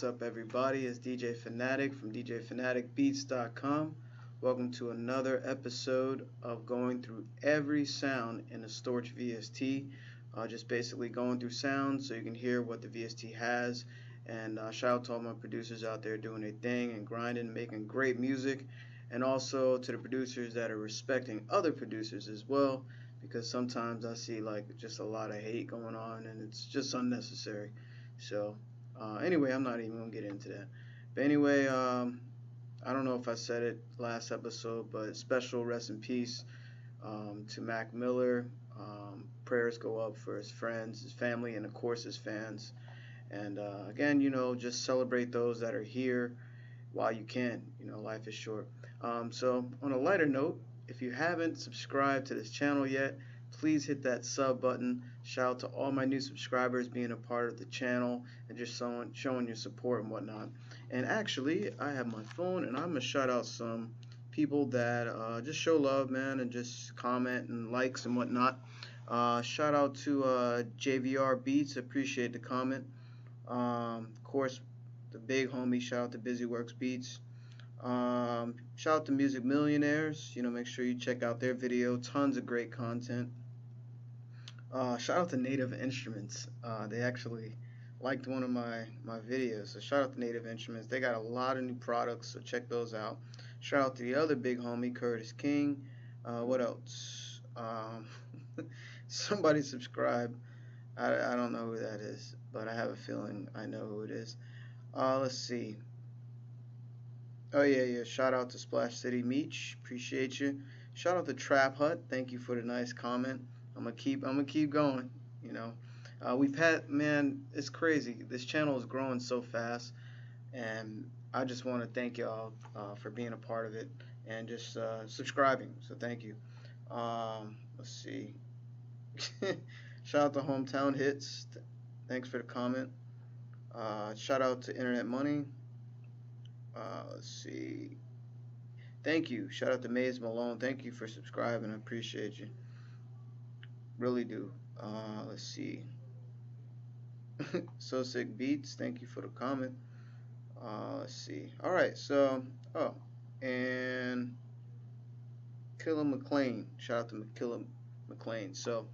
What's up, everybody? It's DJ Phanatic from DJ Phanatic Beats.10. Welcome to another episode of going through every sound in a Storch VST. Just basically going through sounds so you can hear what the VST has. And shout out to all my producers out there doing their thing and grinding, making great music. And also to the producers that are respecting other producers as well, because sometimes I see like just a lot of hate going on and it's just unnecessary. So anyway, I'm not even gonna get into that. But anyway, I don't know if I said it last episode, but special rest in peace to Mac Miller. Prayers go up for his friends, his family, and of course his fans. And again, just celebrate those that are here while you can. Life is short. So on a lighter note, if you haven't subscribed to this channel yet, please hit that sub button. Shout out to all my new subscribers being a part of the channel and just showing your support and whatnot. And actually, I have my phone and I'm going to shout out some people that just show love, man, and just comment and likes and whatnot. Shout out to JVR Beats. Appreciate the comment. Of course, the big homie, shout out to BusyWorks Beats. Shout out to Music Millionaires. Make sure you check out their video. Tons of great content. Shout out to Native Instruments. They actually liked one of my videos. So shout out to Native Instruments. They got a lot of new products, so check those out. Shout out to the other big homie, Curtis King. What else? Somebody subscribe. I don't know who that is, but I have a feeling I know who it is. Let's see. Oh yeah. Shout out to Splash City Meech. Appreciate you. Shout out to Trap Hut. Thank you for the nice comment. I'm gonna keep going. We've had, man, it's crazy. This channel is growing so fast, and I just want to thank y'all for being a part of it and just subscribing. So thank you. Let's see. Shout out to Hometown Hits. Thanks for the comment. Shout out to Internet Money. Let's see. Thank you. Shout out to Maze Malone. Thank you for subscribing. I appreciate you. Really do. Let's see. So Sick Beats. Thank you for the comment. Let's see. All right. So, and Killer McLean. Shout out to Killer McLean. So,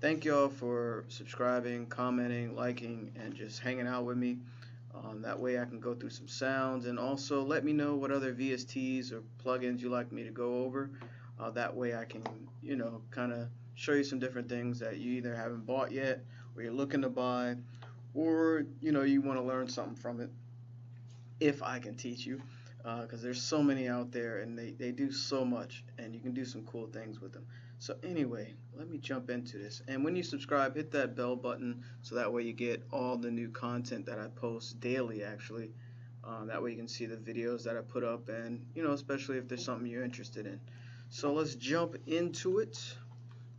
thank y'all for subscribing, commenting, liking, and just hanging out with me. That way I can go through some sounds, and also let me know what other VSTs or plugins you like me to go over. That way I can, kind of show you some different things that you either haven't bought yet, or you're looking to buy, or you want to learn something from it. If I can teach you, because there's so many out there, and they do so much, and you can do some cool things with them. So anyway, let me jump into this. And when you subscribe, hit that bell button so that way you get all the new content that I post daily, actually. That way you can see the videos that I put up, and especially if there's something you're interested in. So let's jump into it.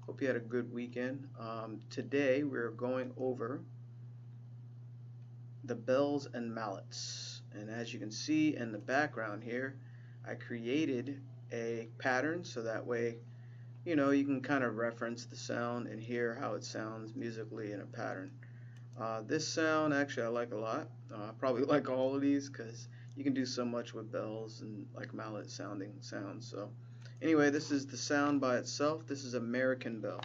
Hope you had a good weekend. Today we're going over the bells and mallets. And as you can see in the background here, I created a pattern so that way you can kind of reference the sound and hear how it sounds musically in a pattern. This sound actually I like a lot. I probably like all of these because you can do so much with bells and like mallet sounding sounds. So anyway, this is the sound by itself. This is American Bell.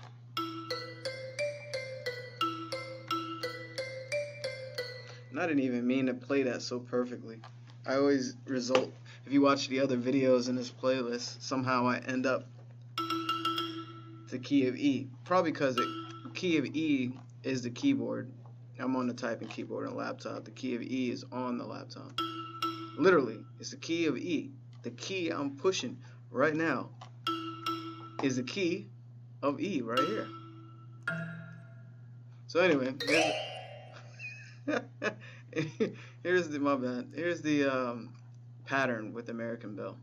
And I didn't even mean to play that so perfectly. I always result, if you watch the other videos in this playlist, somehow I end up the key of E. Probably because the key of E is the keyboard. I'm on the typing keyboard on a laptop. The key of E is on the laptop. Literally, it's the key of E. The key I'm pushing right now is the key of E right here. So anyway, here's the pattern with American Bell.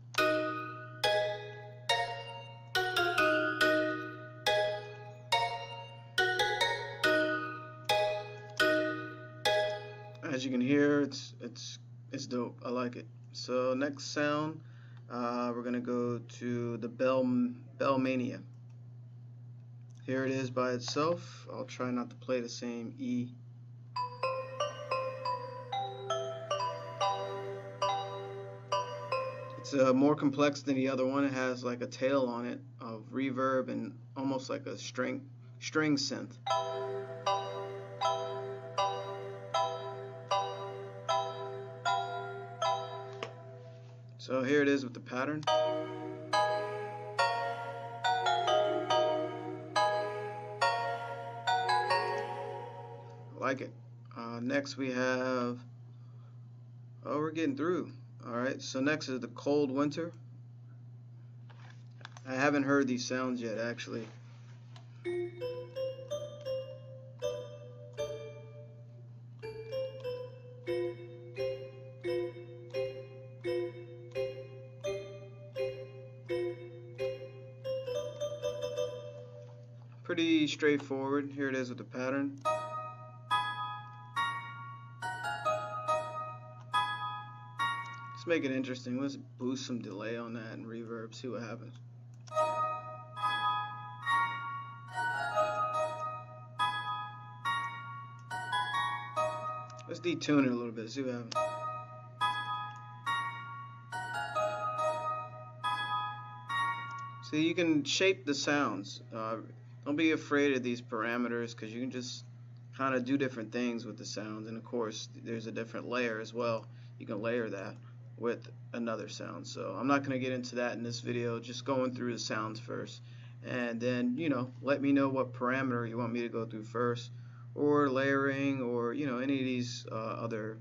As you can hear, it's dope. I like it. So next sound, we're gonna go to the Bell Mania. Here it is by itself. I'll try not to play the same E. It's more complex than the other one. It has like a tail on it of reverb and almost like a string synth. So here it is with the pattern. I like it. Next we have, oh, we're getting through. Alright, so next is the Cold Winter. I haven't heard these sounds yet, actually. Pretty straightforward. Here it is with the pattern. Let's make it interesting. Let's boost some delay on that and reverb, see what happens. Let's detune it a little bit, see what happens. See, you can shape the sounds. Don't be afraid of these parameters, because you can just kind of do different things with the sounds. And of course, there's a different layer as well. You can layer that with another sound. So I'm not going to get into that in this video, just going through the sounds first. And then, you know, let me know what parameter you want me to go through first, or layering, or, you know, any of these other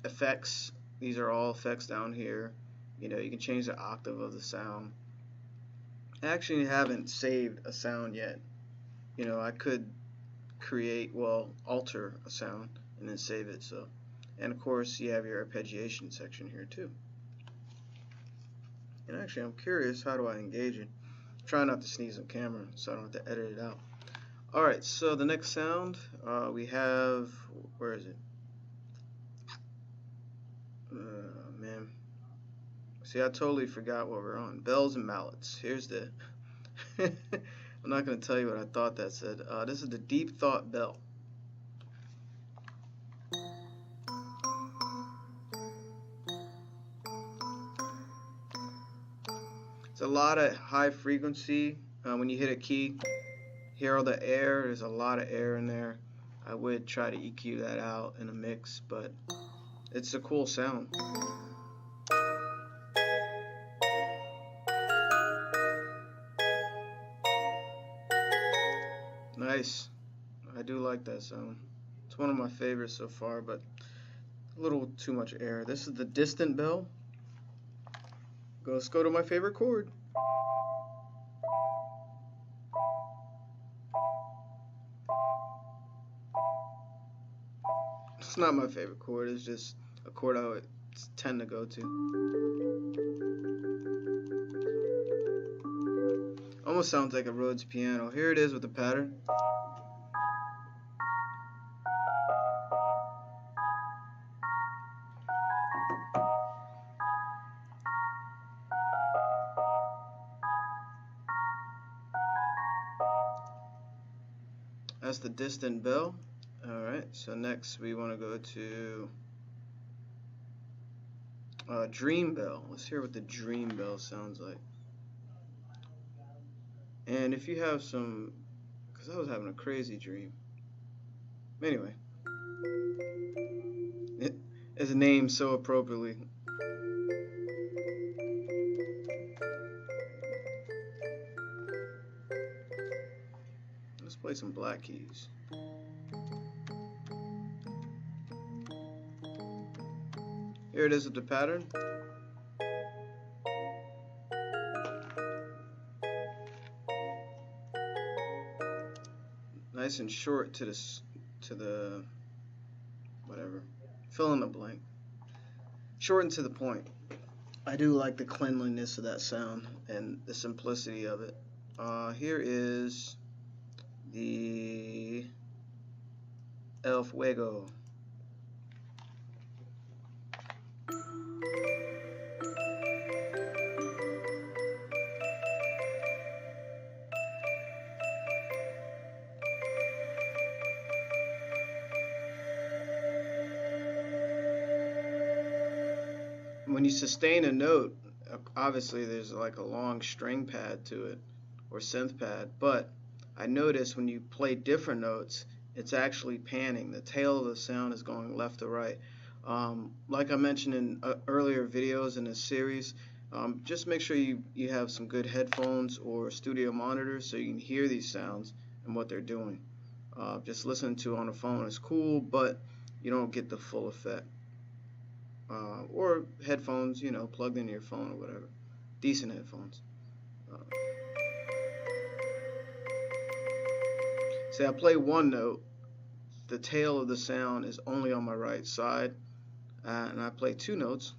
effects. These are all effects down here. You know, you can change the octave of the sound. I actually haven't saved a sound yet. You know, I could create, well, alter a sound and then save it. So, and of course you have your arpeggiation section here too. And actually I'm curious, how do I engage it? Try not to sneeze on camera so I don't have to edit it out. Alright, so the next sound we have, where is it? Man. See, I totally forgot what we're on. Bells and Mallets. Here's the I'm not going to tell you what I thought that said. This is the Deep Thought Bell. It's a lot of high frequency. When you hit a key, hear all the air. There's a lot of air in there. I would try to EQ that out in a mix, but it's a cool sound. Nice. I do like that sound. It's one of my favorites so far, but a little too much air. This is the Distant Bell. Let's go to my favorite chord. It's not my favorite chord, it's just a chord I would tend to go to. Almost sounds like a Rhodes piano. Here it is with the pattern. That's the Distant Bell. Alright, so next we want to go to Dream Bell. Let's hear what the Dream Bell sounds like. And if you have some, because I was having a crazy dream. Anyway, it is named so appropriately. Let's play some black keys. Here it is with the pattern. Nice and short to the whatever. Fill in the blank. Short and to the point. I do like the cleanliness of that sound and the simplicity of it. Here is the El Fuego. when you sustain a note, obviously there's like a long string pad to it, or synth pad, but I notice when you play different notes, it's actually panning. The tail of the sound is going left to right. Like I mentioned in earlier videos in this series, just make sure you have some good headphones or studio monitors so you can hear these sounds and what they're doing. Just listening to it on the phone is cool, but you don't get the full effect. Or headphones, plugged into your phone or whatever. Decent headphones. Say I play one note, the tail of the sound is only on my right side, and I play two notes,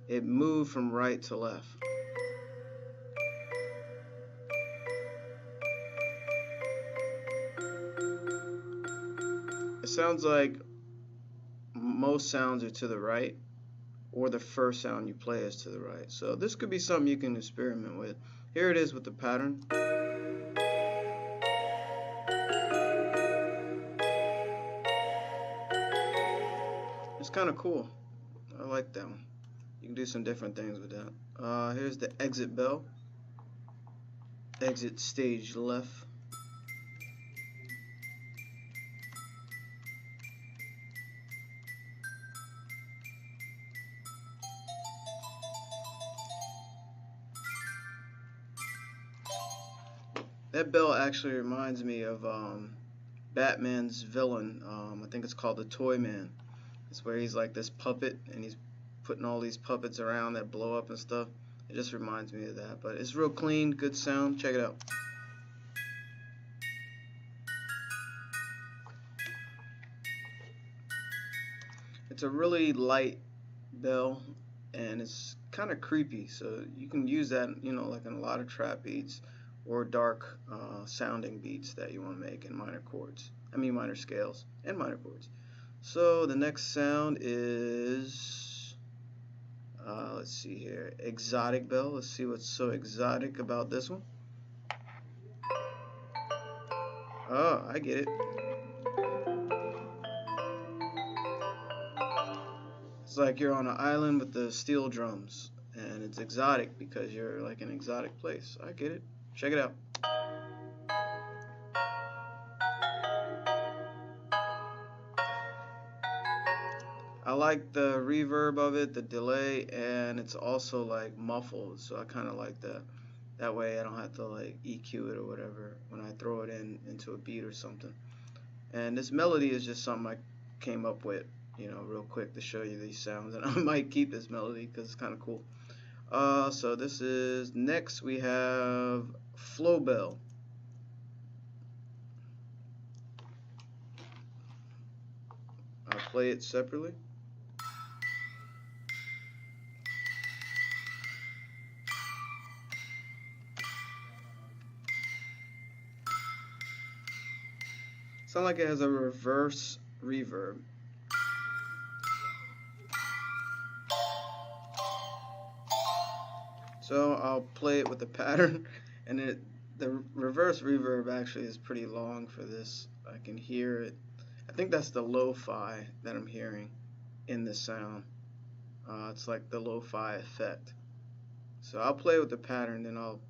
it moved from right to left. It sounds like most sounds are to the right, or the first sound you play is to the right. So this could be something you can experiment with. Here it is with the pattern. It's kind of cool. I like that one. You can do some different things with that. Here's the exit bell. Exit stage left. That bell actually reminds me of Batman's villain. I think it's called the Toy Man. It's where he's like this puppet and he's putting all these puppets around that blow up and stuff. It just reminds me of that. But it's real clean, good sound. Check it out. It's a really light bell and it's kind of creepy, so you can use that, like in a lot of trap beats or dark sounding beats that you want to make in minor scales and minor chords. So the next sound is, let's see here, exotic bell. Let's see what's so exotic about this one. Oh, I get it. It's like you're on an island with the steel drums, and it's exotic because you're like in an exotic place. I get it. Check it out. I like the reverb of it, the delay, and it's also like muffled, so I kind of like that. That way I don't have to like EQ it or whatever when I throw it into a beat or something. And this melody is just something I came up with, real quick to show you these sounds, and I might keep this melody because it's kind of cool. So this is, next we have flow bell. I'll play it separately. Sounds like it has a reverse reverb. So I'll play it with the pattern, and the reverse reverb actually is pretty long for this. I can hear it. I think that's the lo-fi that I'm hearing in the sound. It's like the lo-fi effect. So I'll play with the pattern, then I'll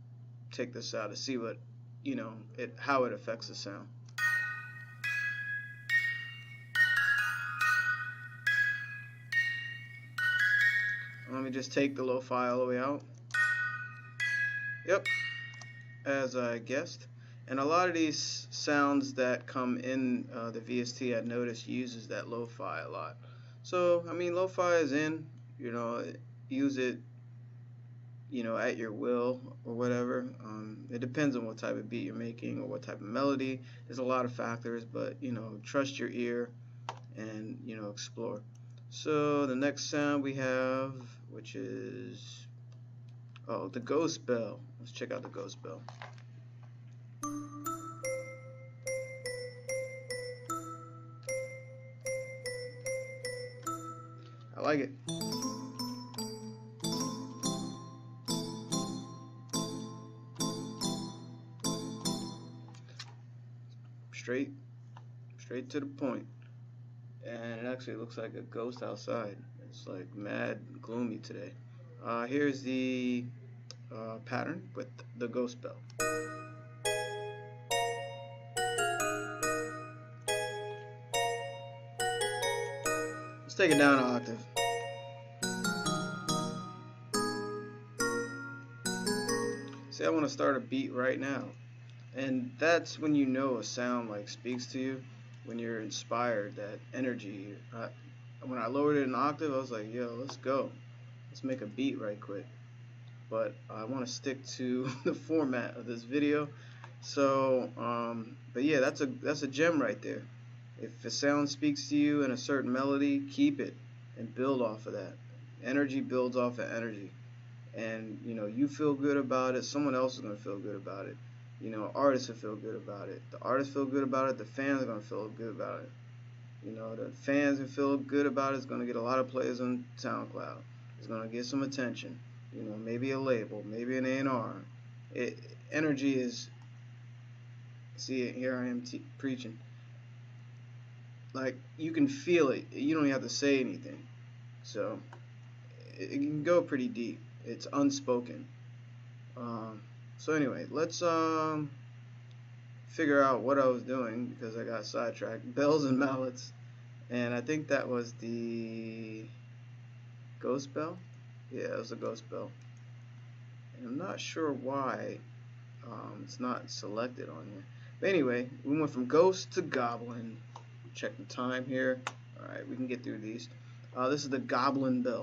take this out to see what, how it affects the sound. Let me just take the lo-fi all the way out. Yep, as I guessed. And a lot of these sounds that come in the VST, I noticed uses that lo-fi a lot. So, lo-fi is in, use it, at your will or whatever. It depends on what type of beat you're making or what type of melody. There's a lot of factors, but, trust your ear and, explore. So the next sound we have, which is, the ghost bell. Let's check out the ghost bell. I like it. Straight to the point. And it actually looks like a ghost outside. It's like mad gloomy today. Here's the pattern with the ghost bell. Let's take it down an octave. See, I want to start a beat right now. And that's when you know a sound like speaks to you, when you're inspired, that energy. When I lowered it an octave, I was like, yo, let's go. Let's make a beat right quick. But I want to stick to the format of this video. So, but yeah, that's a gem right there. If a sound speaks to you in a certain melody, keep it and build off of that. Energy builds off of energy. And, you know, you feel good about it, someone else is going to feel good about it. You know, artists will feel good about it. The artists feel good about it, the fans are going to feel good about it. You know, the fans who feel good about it is going to get a lot of plays on SoundCloud. It's going to get some attention. You know, maybe a label, maybe an A&R. Energy is, see, here I am preaching. Like, you can feel it. You don't even have to say anything. So, it can go pretty deep. It's unspoken. So anyway, let's figure out what I was doing because I got sidetracked. Bells and mallets, and I think that was the ghost bell. Yeah, it was a ghost bell. And I'm not sure why it's not selected on here. But anyway, we went from ghost to goblin. Check the time here. All right, we can get through these. This is the goblin bell.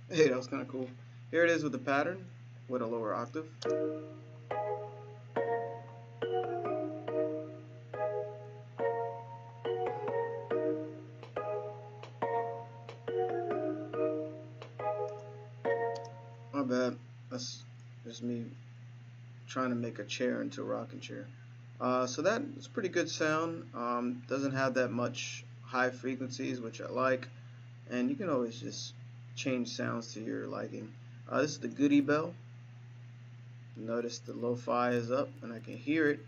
Hey, that was kind of cool. Here it is with the pattern, with a lower octave. My bad. That's just me trying to make a chair into a rocking chair. So that is pretty good sound. Doesn't have that much high frequencies, which I like. And you can always just change sounds to your liking. This is the goodie bell. Notice the lo-fi is up and I can hear it.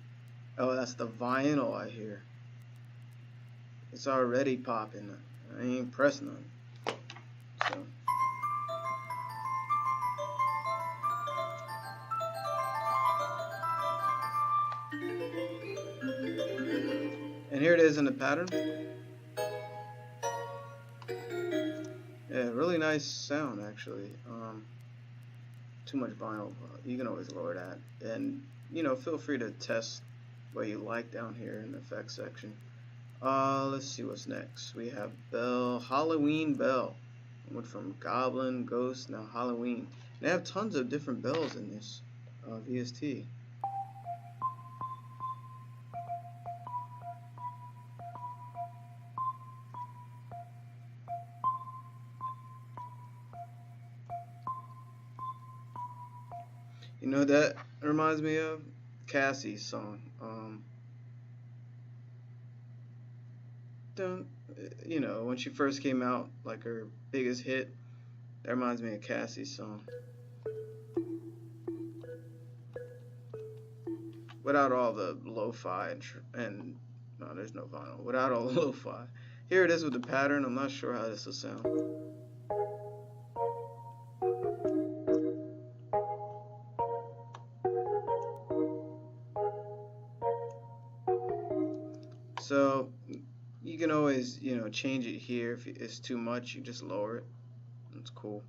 Oh, that's the vinyl I hear. It's already popping. I ain't pressed none. So. And here it is in the pattern. Yeah, really nice sound actually. Too much vinyl, you can always lower that. And you know, feel free to test what you like down here in the effects section. Let's see what's next. We have bell, Halloween bell. I went from goblin, ghost, now Halloween. They have tons of different bells in this VST. You know, that reminds me of Cassie's song. You know, when she first came out, like her biggest hit, that reminds me of Cassie's song. Without all the lo-fi and no, there's no vinyl. Without all the lo-fi. Here it is with the pattern. I'm not sure how this will sound. So you can always, you know, change it here. If it's too much, you just lower it. That's cool.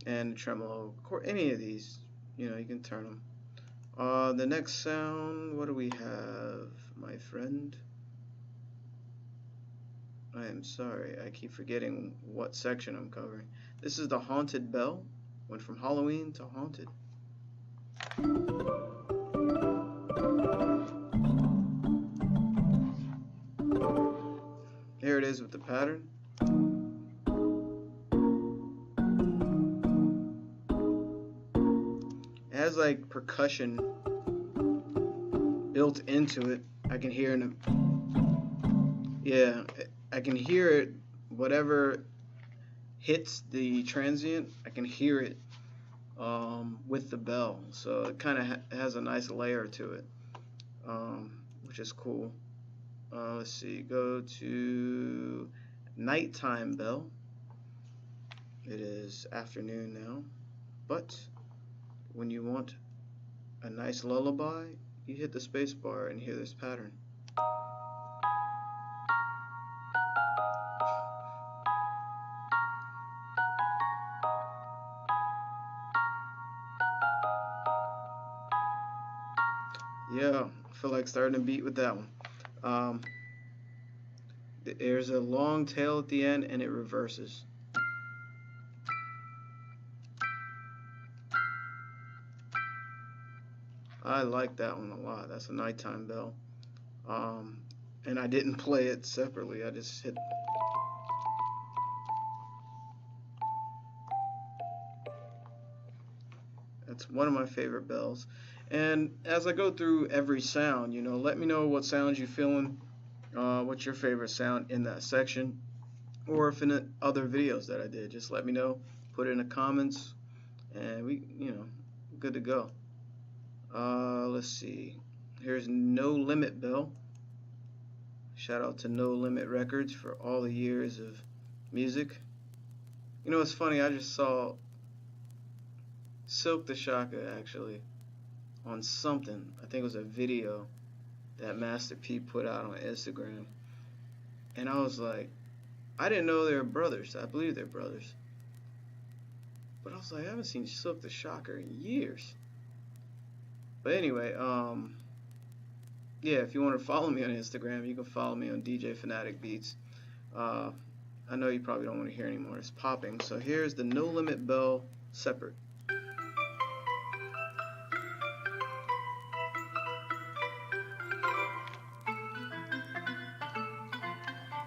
And the tremolo, any of these, you know, you can turn them. The next sound, what do we have, my friend? I am sorry, I keep forgetting what section I'm covering. This is the haunted bell. Went from Halloween to haunted. Here it is with the pattern. It has like percussion built into it. I can hear it. Yeah, I can hear it. Whatever hits the transient, I can hear it with the bell, so it kind of has a nice layer to it, which is cool. Let's see, go to nighttime bell. It is afternoon now, but when you want a nice lullaby, you hit the space bar and hear this pattern. Yeah, I feel like starting a beat with that one. There's a long tail at the end and it reverses. I like that one a lot. That's a nighttime bell. And I didn't play it separately. I just hit. That's one of my favorite bells. And as I go through every sound, let me know what sounds you're feeling. What's your favorite sound in that section, or if in other videos that I did, just let me know. Put it in the comments, and we, good to go. Let's see. Here's No Limit Bell. Shout out to No Limit Records for all the years of music. It's funny, I just saw Silk the Shaka actually on something. I think it was a video that Master P put out on Instagram. And I was like, I didn't know they were brothers. I believe they're brothers. But I was like, I haven't seen Silk the Shocker in years. But anyway, yeah, if you want to follow me on Instagram, you can follow me on DJ Phanatic Beats. I know you probably don't want to hear anymore. It's popping. So here's the No Limit Bell separate.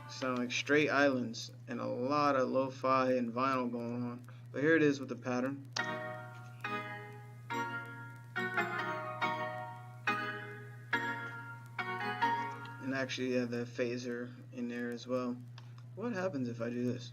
Sound like straight islands and a lot of lo-fi and vinyl going on. But here it is with the pattern. And actually you have the phaser in there as well. What happens if I do this?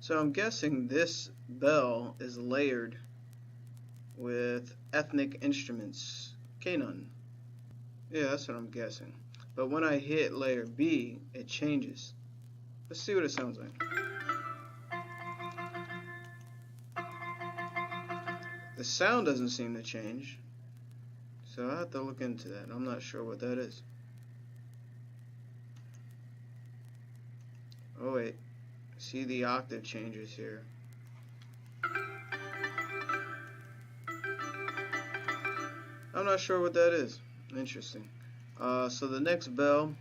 So I'm guessing this bell is layered with ethnic instruments, Kanon. Yeah, that's what I'm guessing. But when I hit layer B, it changes. Let's see what it sounds like. The sound doesn't seem to change, so I have to look into that. I'm not sure what that is. Oh wait, see the octave changes here. I'm not sure what that is. Interesting. So the next bell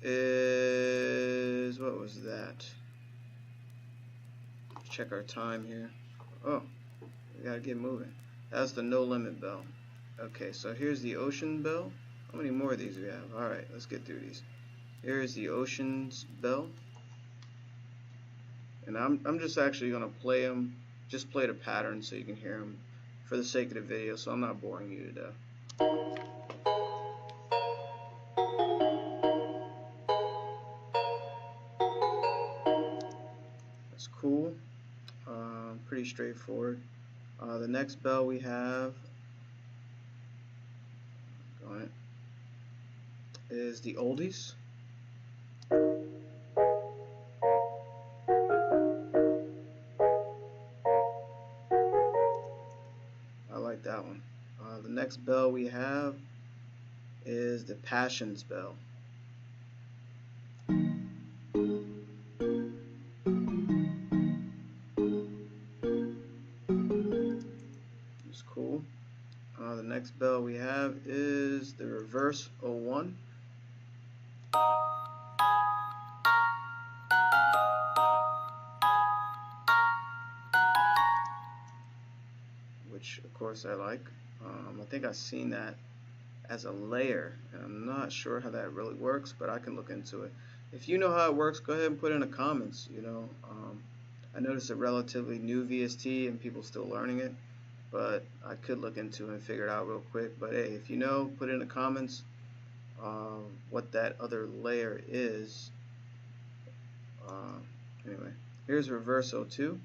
is, what was that? Let's check our time here. Oh, we gotta get moving. That's the No Limit Bell. Okay, so here's the Ocean Bell. How many more of these do we have? Alright, let's get through these. Here's the Ocean's Bell. And I'm just actually gonna play them, just play the pattern so you can hear them for the sake of the video, so I'm not boring you to death. That's cool. Pretty straightforward. The next bell we have is the Oldies. I like that one. The next bell we have is the Passions Bell. It's cool. The next bell we have is the Reverse 01. Which of course I like. I think I've seen that as a layer, and I'm not sure how that really works, but I can look into it. If you know how it works, go ahead and put it in the comments. I noticed a relatively new VST and people still learning it, but I could look into it and figure it out real quick. But hey, if you know, put it in the comments what that other layer is. Anyway, here's reverse 02.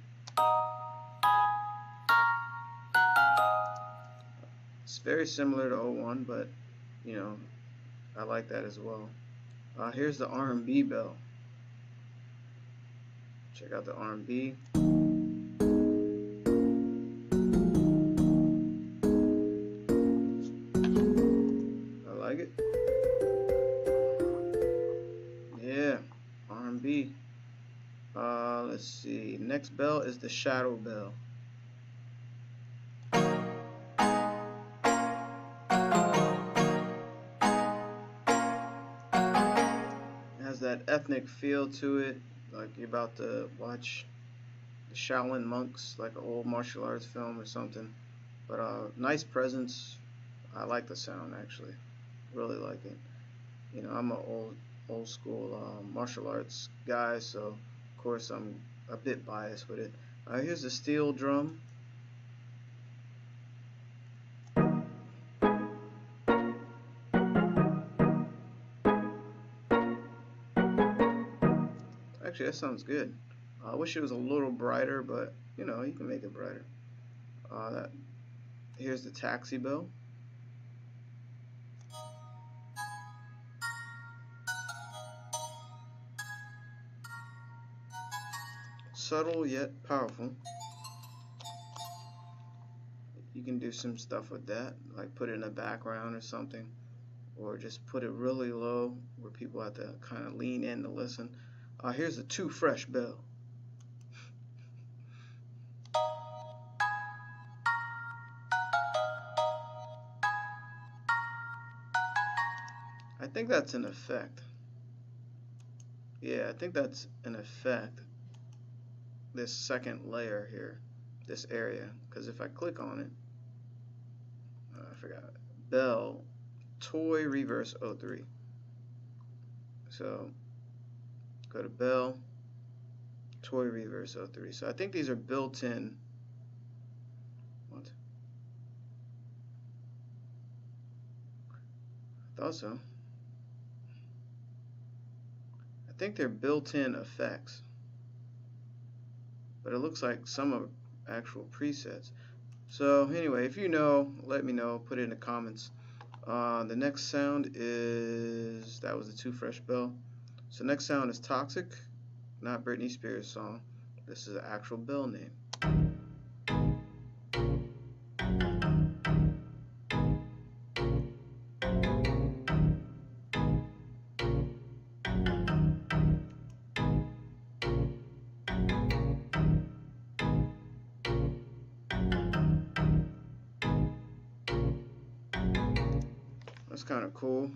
It's very similar to 01, but I like that as well. Here's the R&B bell. Check out the R&B. I like it. Yeah, R&B. Let's see. Next bell is the shadow bell. That ethnic feel to it, like you're about to watch the Shaolin monks, like an old martial arts film or something. But nice presence. I like the sound, actually, really like it. I'm an old school martial arts guy, so of course I'm a bit biased with it. Here's the steel drum. Actually, that sounds good. I wish it was a little brighter, but you can make it brighter. Here's the taxi bell. Subtle yet powerful. You can do some stuff with that, like put it in the background or something, or just put it really low where people have to kind of lean in to listen. Here's the Too Fresh bell. I think that's an effect. Yeah, I think that's an effect. This second layer here, this area, because if I click on it, I forgot. Bell, Toy Reverse 03. So go to Bell, Toy Reverse 03. So I think these are built-in. What? I thought so. I think they're built-in effects, but it looks like some are actual presets. So anyway, if you know, let me know. Put it in the comments. The next sound is, that was the Too Fresh bell. So next sound is Toxic, not Britney Spears song. This is an actual bell name. That's kind of cool.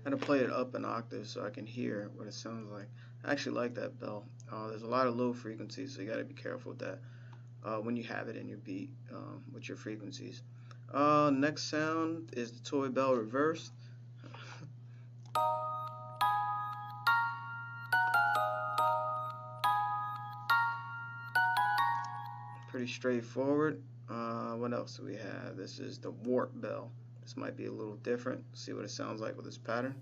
I had to play it up an octave so I can hear what it sounds like. I actually like that bell. There's a lot of low frequencies, so you got to be careful with that when you have it in your beat with your frequencies. Next sound is the toy bell reversed. Pretty straightforward. What else do we have? This is the warp bell. This might be a little different. See what it sounds like with this pattern.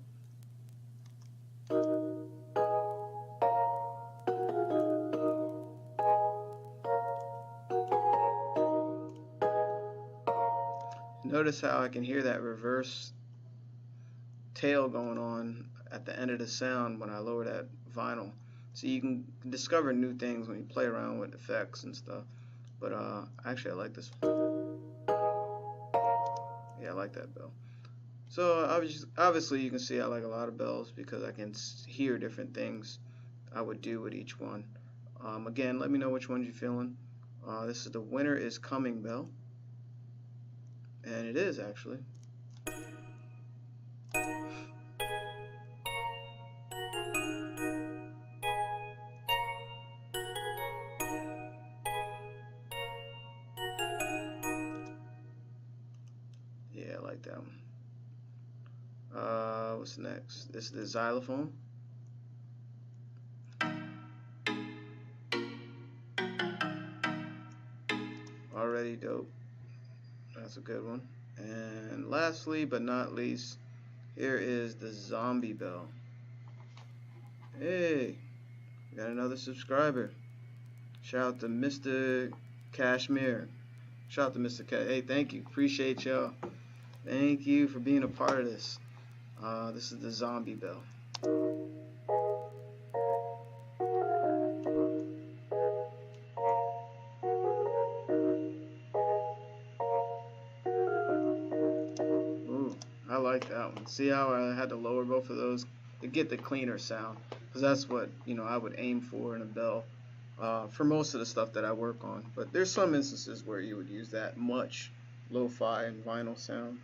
Notice how I can hear that reverse tail going on at the end of the sound when I lower that vinyl. So you can discover new things when you play around with effects and stuff. But actually I like this one. Yeah, I like that bell. So obviously you can see I like a lot of bells because I can hear different things I would do with each one. Again, let me know which ones you're feeling. This is the Winter is Coming bell. And it is actually. that one. What's next? This is the xylophone. Already dope. That's a good one. And lastly but not least, here is the zombie bell. Hey, we got another subscriber. Shout out to Mr. Cashmere. Shout out to Mr. Hey, thank you. Appreciate y'all. Thank you for being a part of this. This is the zombie bell. Ooh, I like that one. See how I had to lower both of those to get the cleaner sound, because that's what, you know, I would aim for in a bell for most of the stuff that I work on. But there's some instances where you would use that much lo-fi and vinyl sound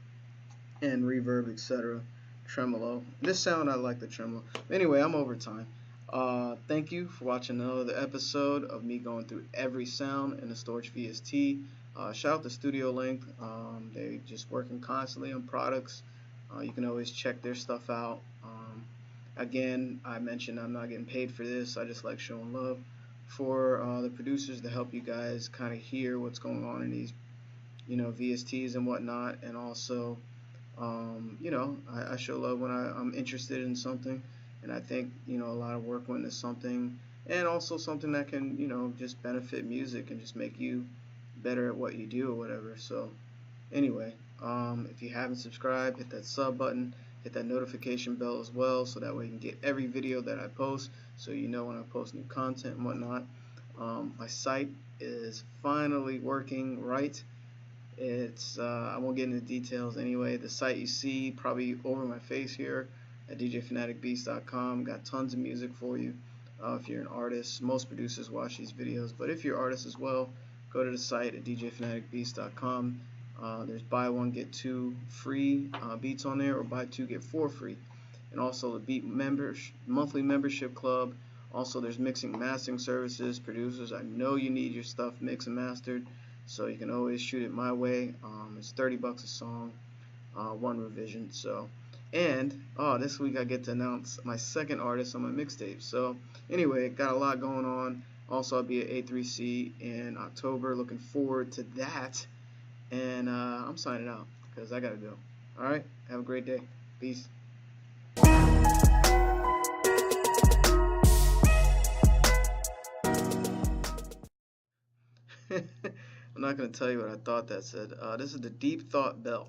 and reverb, etc. Tremolo. This sound, I like the tremolo. Anyway, I'm over time. Thank you for watching another episode of me going through every sound in the Storch VST. Shout out to Studio Link. They just working constantly on products. You can always check their stuff out. Again, I mentioned I'm not getting paid for this. I just like showing love for the producers to help you guys kind of hear what's going on in these, you know, VSTs and whatnot. And also, you know, I show love when I'm interested in something, and I think, you know, a lot of work went into something, and also something that can, you know, just benefit music and just make you better at what you do or whatever. So anyway, if you haven't subscribed, hit that sub button, hit that notification bell as well, so that way you can get every video that I post, so you know when I post new content and whatnot. My site is finally working right. It's I won't get into details anyway. The site you see probably over my face here at DJPhanaticBeats.com. Got tons of music for you. If you're an artist, most producers watch these videos, but if you're an artist as well, go to the site at DJPhanaticBeats.com. There's buy one get two free beats on there, or buy two get four free. And also the beat monthly membership club. Also, there's mixing mastering services. Producers, I know you need your stuff mixed and mastered, so you can always shoot it my way. It's $30 a song, one revision. So, and this week I get to announce my second artist on my mixtape. So anyway, got a lot going on. Also, I'll be at A3C in October. Looking forward to that. And I'm signing out because I gotta go. All right, have a great day. Peace. I'm not going to tell you what I thought that said. This is the Deep Thought Bell.